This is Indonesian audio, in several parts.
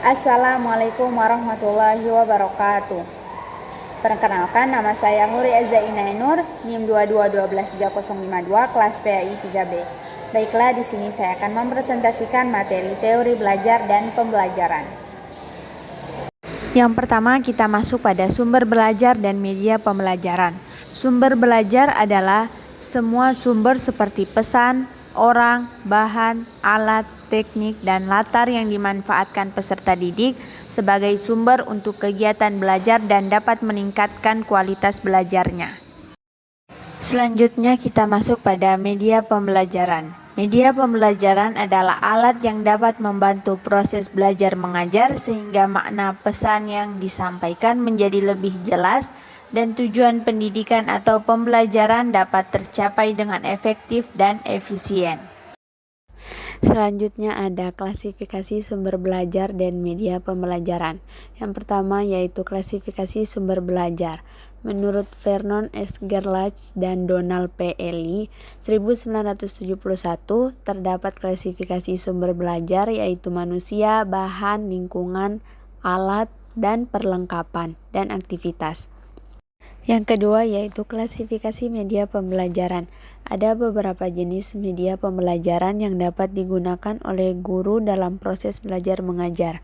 Assalamualaikum warahmatullahi wabarakatuh. Perkenalkan, nama saya Huri Eza Inainur, NIM 2212302, kelas PAI 3B. Baiklah, di sini saya akan mempresentasikan materi teori belajar dan pembelajaran. Yang pertama, kita masuk pada sumber belajar dan media pembelajaran. Sumber belajar adalah semua sumber seperti pesan, orang, bahan, alat, teknik, dan latar yang dimanfaatkan peserta didik sebagai sumber untuk kegiatan belajar dan dapat meningkatkan kualitas belajarnya. Selanjutnya kita masuk pada media pembelajaran. Media pembelajaran adalah alat yang dapat membantu proses belajar mengajar sehingga makna pesan yang disampaikan menjadi lebih jelas dan tujuan pendidikan atau pembelajaran dapat tercapai dengan efektif dan efisien. Selanjutnya ada klasifikasi sumber belajar dan media pembelajaran. Yang pertama yaitu klasifikasi sumber belajar. Menurut Vernon S. Gerlach dan Donald P. Ely 1971, terdapat klasifikasi sumber belajar yaitu manusia, bahan, lingkungan, alat, dan perlengkapan, dan aktivitas. Yang kedua yaitu klasifikasi media pembelajaran. Ada beberapa jenis media pembelajaran yang dapat digunakan oleh guru dalam proses belajar mengajar.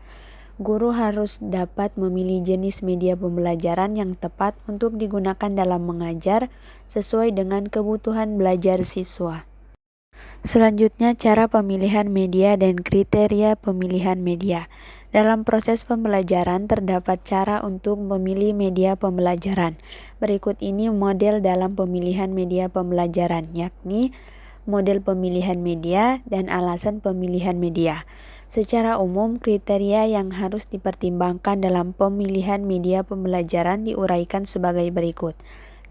Guru harus dapat memilih jenis media pembelajaran yang tepat untuk digunakan dalam mengajar sesuai dengan kebutuhan belajar siswa. Selanjutnya, cara pemilihan media dan kriteria pemilihan media. Dalam proses pembelajaran terdapat cara untuk memilih media pembelajaran. Berikut ini model dalam pemilihan media pembelajaran, yakni model pemilihan media dan alasan pemilihan media. Secara umum, kriteria yang harus dipertimbangkan dalam pemilihan media pembelajaran diuraikan sebagai berikut.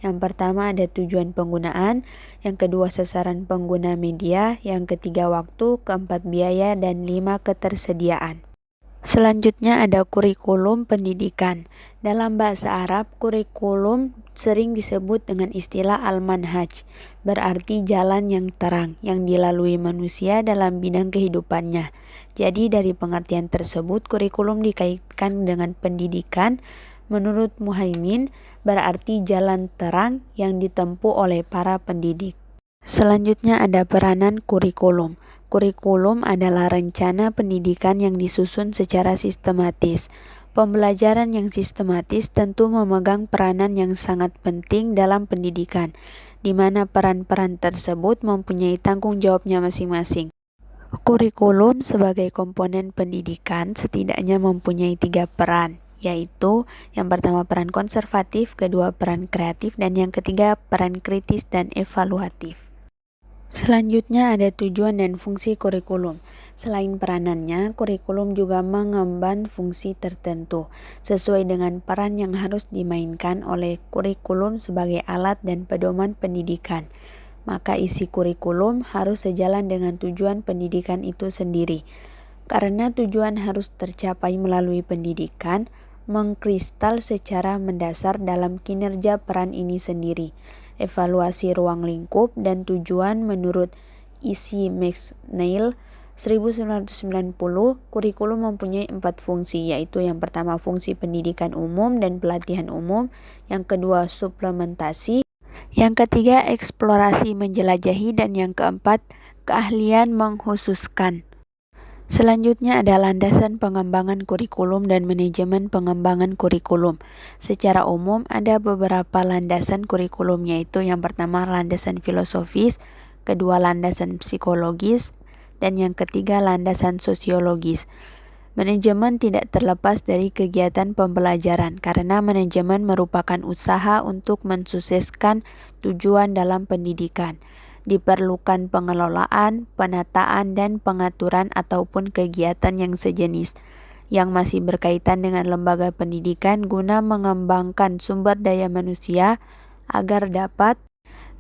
Yang pertama ada tujuan penggunaan, yang kedua sasaran pengguna media, yang ketiga waktu, keempat biaya, dan 5 ketersediaan. Selanjutnya ada kurikulum pendidikan. Dalam bahasa Arab, kurikulum sering disebut dengan istilah al-manhaj, berarti jalan yang terang yang dilalui manusia dalam bidang kehidupannya. Jadi dari pengertian tersebut, kurikulum dikaitkan dengan pendidikan. Menurut Muhaimin, berarti jalan terang yang ditempuh oleh para pendidik. Selanjutnya ada peranan kurikulum. Kurikulum adalah rencana pendidikan yang disusun secara sistematis. Pembelajaran yang sistematis tentu memegang peranan yang sangat penting dalam pendidikan, di mana peran-peran tersebut mempunyai tanggung jawabnya masing-masing. Kurikulum sebagai komponen pendidikan setidaknya mempunyai 3 peran, yaitu yang pertama peran konservatif, kedua peran kreatif, dan yang ketiga peran kritis dan evaluatif. Selanjutnya ada tujuan dan fungsi kurikulum. Selain peranannya, kurikulum juga mengemban fungsi tertentu sesuai dengan peran yang harus dimainkan oleh kurikulum sebagai alat dan pedoman pendidikan. Maka isi kurikulum harus sejalan dengan tujuan pendidikan itu sendiri. Karena tujuan harus tercapai melalui pendidikan, mengkristal secara mendasar dalam kinerja peran ini sendiri. Evaluasi ruang lingkup dan tujuan menurut isi McNeil 1990, kurikulum mempunyai 4 fungsi, yaitu yang pertama fungsi pendidikan umum dan pelatihan umum, yang kedua suplementasi, yang ketiga eksplorasi menjelajahi, dan yang keempat keahlian mengkhususkan. Selanjutnya ada landasan pengembangan kurikulum dan manajemen pengembangan kurikulum. Secara umum ada beberapa landasan kurikulum, yaitu yang pertama landasan filosofis, kedua landasan psikologis, dan yang ketiga landasan sosiologis. Manajemen tidak terlepas dari kegiatan pembelajaran karena manajemen merupakan usaha untuk mensukseskan tujuan dalam pendidikan. Diperlukan pengelolaan, penataan, dan pengaturan ataupun kegiatan yang sejenis yang masih berkaitan dengan lembaga pendidikan guna mengembangkan sumber daya manusia agar dapat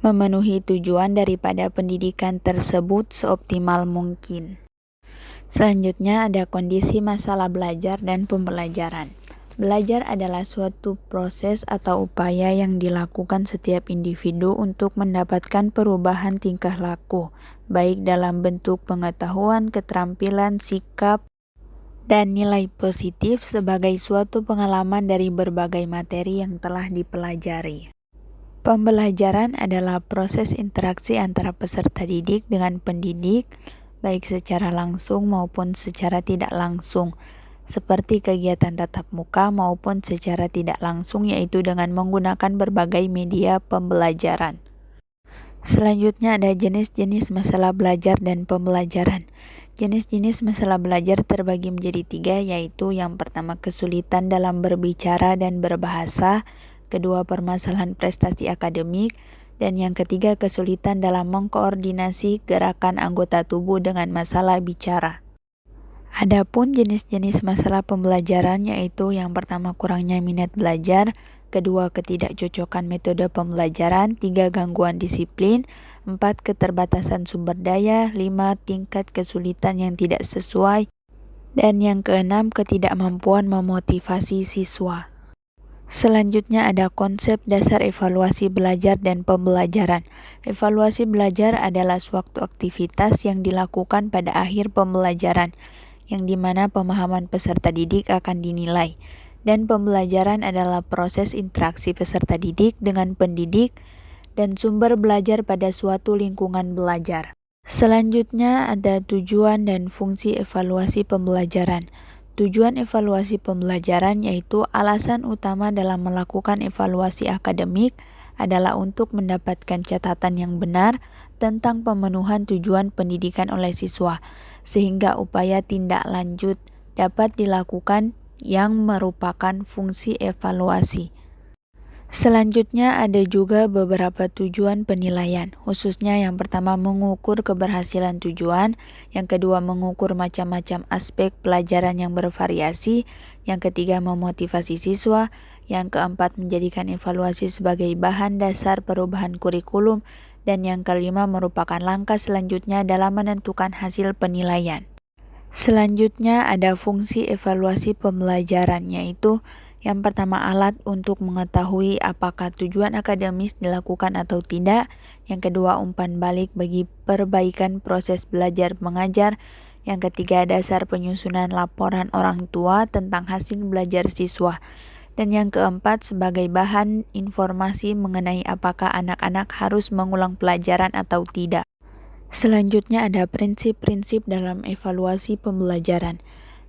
memenuhi tujuan daripada pendidikan tersebut seoptimal mungkin. Selanjutnya ada kondisi masalah belajar dan pembelajaran. Belajar adalah suatu proses atau upaya yang dilakukan setiap individu untuk mendapatkan perubahan tingkah laku, baik dalam bentuk pengetahuan, keterampilan, sikap, dan nilai positif sebagai suatu pengalaman dari berbagai materi yang telah dipelajari. Pembelajaran adalah proses interaksi antara peserta didik dengan pendidik, baik secara langsung maupun secara tidak langsung, seperti kegiatan tatap muka maupun secara tidak langsung, yaitu dengan menggunakan berbagai media pembelajaran. Selanjutnya ada jenis-jenis masalah belajar dan pembelajaran. Jenis-jenis masalah belajar terbagi menjadi 3, yaitu yang pertama kesulitan dalam berbicara dan berbahasa, kedua permasalahan prestasi akademik, dan yang ketiga kesulitan dalam mengkoordinasi gerakan anggota tubuh dengan masalah bicara. Adapun jenis-jenis masalah pembelajaran yaitu yang pertama kurangnya minat belajar, kedua ketidakcocokan metode pembelajaran, 3 gangguan disiplin, 4 keterbatasan sumber daya, 5 tingkat kesulitan yang tidak sesuai, dan yang keenam ketidakmampuan memotivasi siswa. Selanjutnya ada konsep dasar evaluasi belajar dan pembelajaran. Evaluasi belajar adalah suatu aktivitas yang dilakukan pada akhir pembelajaran, yang dimana pemahaman peserta didik akan dinilai, dan pembelajaran adalah proses interaksi peserta didik dengan pendidik dan sumber belajar pada suatu lingkungan belajar. Selanjutnya ada tujuan dan fungsi evaluasi pembelajaran. Tujuan evaluasi pembelajaran yaitu alasan utama dalam melakukan evaluasi akademik adalah untuk mendapatkan catatan yang benar tentang pemenuhan tujuan pendidikan oleh siswa, sehingga upaya tindak lanjut dapat dilakukan yang merupakan fungsi evaluasi. Selanjutnya ada juga beberapa tujuan penilaian, khususnya yang pertama mengukur keberhasilan tujuan, yang kedua mengukur macam-macam aspek pelajaran yang bervariasi, yang ketiga memotivasi siswa, yang keempat menjadikan evaluasi sebagai bahan dasar perubahan kurikulum, dan yang kelima merupakan langkah selanjutnya dalam menentukan hasil penilaian. Selanjutnya ada fungsi evaluasi pembelajaran, yaitu yang pertama alat untuk mengetahui apakah tujuan akademis dilakukan atau tidak, yang kedua umpan balik bagi perbaikan proses belajar mengajar, yang ketiga dasar penyusunan laporan orang tua tentang hasil belajar siswa, dan yang keempat sebagai bahan informasi mengenai apakah anak-anak harus mengulang pelajaran atau tidak. Selanjutnya ada prinsip-prinsip dalam evaluasi pembelajaran.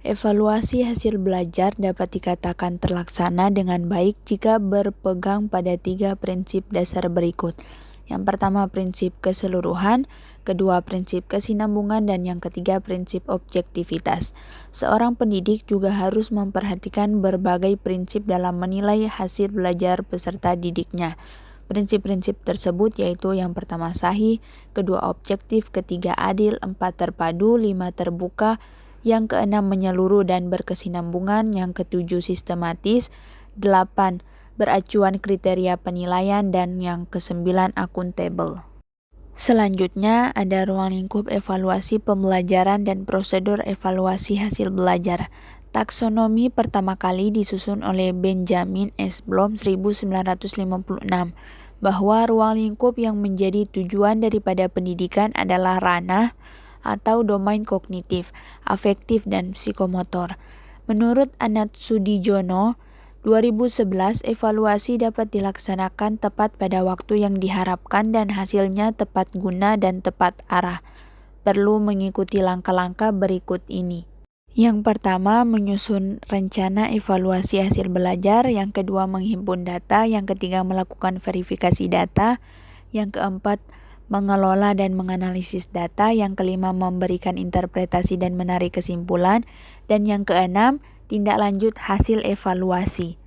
Evaluasi hasil belajar dapat dikatakan terlaksana dengan baik jika berpegang pada 3 prinsip dasar berikut. Yang pertama prinsip keseluruhan, kedua prinsip kesinambungan, dan yang ketiga prinsip objektivitas. Seorang pendidik juga harus memperhatikan berbagai prinsip dalam menilai hasil belajar peserta didiknya. Prinsip-prinsip tersebut yaitu yang pertama sahih, kedua objektif, ketiga adil, 4 terpadu, 5 terbuka, yang keenam menyeluruh dan berkesinambungan, yang ketujuh sistematis, 8 beracuan kriteria penilaian, dan yang kesembilan akuntabel. Selanjutnya ada ruang lingkup evaluasi pembelajaran dan prosedur evaluasi hasil belajar. Taksonomi pertama kali disusun oleh Benjamin S. Bloom 1956 bahwa ruang lingkup yang menjadi tujuan daripada pendidikan adalah ranah atau domain kognitif, afektif, dan psikomotor. Menurut Anat Sudijono, 2011 evaluasi dapat dilaksanakan tepat pada waktu yang diharapkan dan hasilnya tepat guna dan tepat arah. Perlu mengikuti langkah-langkah berikut ini. Yang pertama, menyusun rencana evaluasi hasil belajar, yang kedua menghimpun data, yang ketiga melakukan verifikasi data, yang keempat mengelola dan menganalisis data, yang kelima memberikan interpretasi dan menarik kesimpulan, dan yang keenam tindak lanjut hasil evaluasi.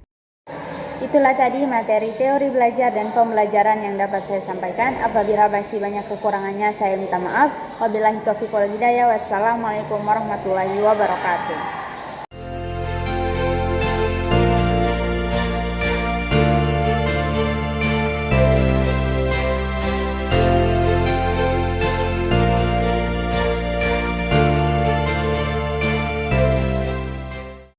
Itulah tadi materi teori belajar dan pembelajaran yang dapat saya sampaikan. Apabila masih banyak kekurangannya saya minta maaf. Wabillahi taufiq wal hidayah. Wassalamualaikum warahmatullahi wabarakatuh.